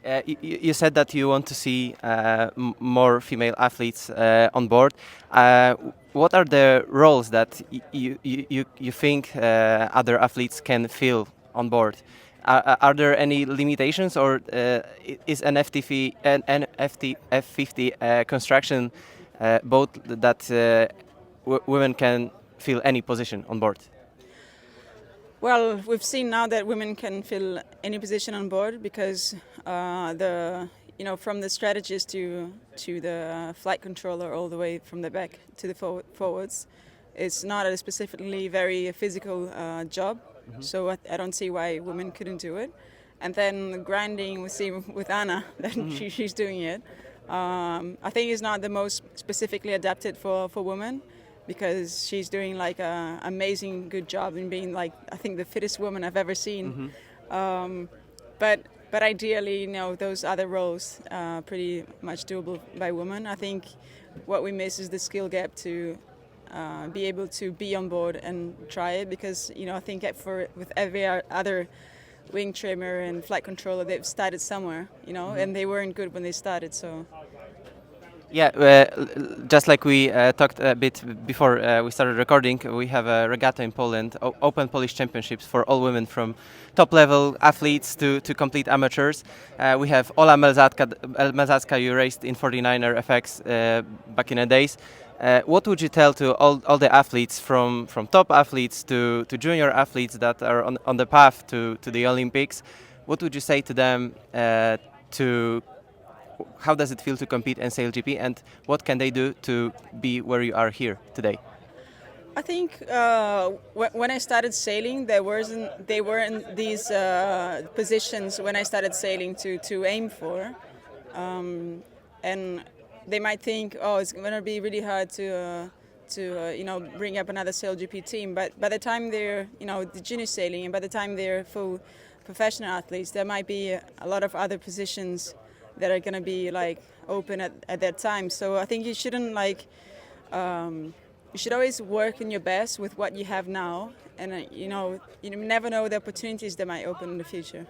You said that you want to see more female athletes on board. What are the roles that you think other athletes can fill on board? Are there any limitations, or is an F50 construction boat that women can fill any position on board? Well, we've seen now that women can fill any position on board because from the strategist to the flight controller all the way from the back to the forwards, it's not a specifically very physical job. Mm-hmm. So I don't see why women couldn't do it. And then grinding, we see with Anna that she's doing it. I think it's not the most specifically adapted for women, because she's doing like an amazing good job in being like, I think, the fittest woman I've ever seen. Mm-hmm. But ideally, those other roles are pretty much doable by women. I think what we miss is the skill gap to be able to be on board and try it, because I think with every other wing trimmer and flight controller, they've started somewhere, mm-hmm. and they weren't good when they started. So. Yeah, just like we talked a bit before we started recording, we have a regatta in Poland, Open Polish Championships for all women, from top-level athletes to complete amateurs. We have Ola Melzacka, you raced in 49er FX back in the days. What would you tell to all the athletes, from top athletes to junior athletes that are on the path to the Olympics? What would you say to them how does it feel to compete in SailGP, and what can they do to be where you are here today? I think when I started sailing, they weren't these positions when I started sailing to aim for, and they might think, oh, it's going to be really hard to bring up another SailGP team. But by the time they're the junior sailing, and by the time they're full professional athletes, there might be a lot of other positions that are going to be like open at that time. So I think you shouldn't you should always work in your best with what you have now, and you never know the opportunities that might open in the future.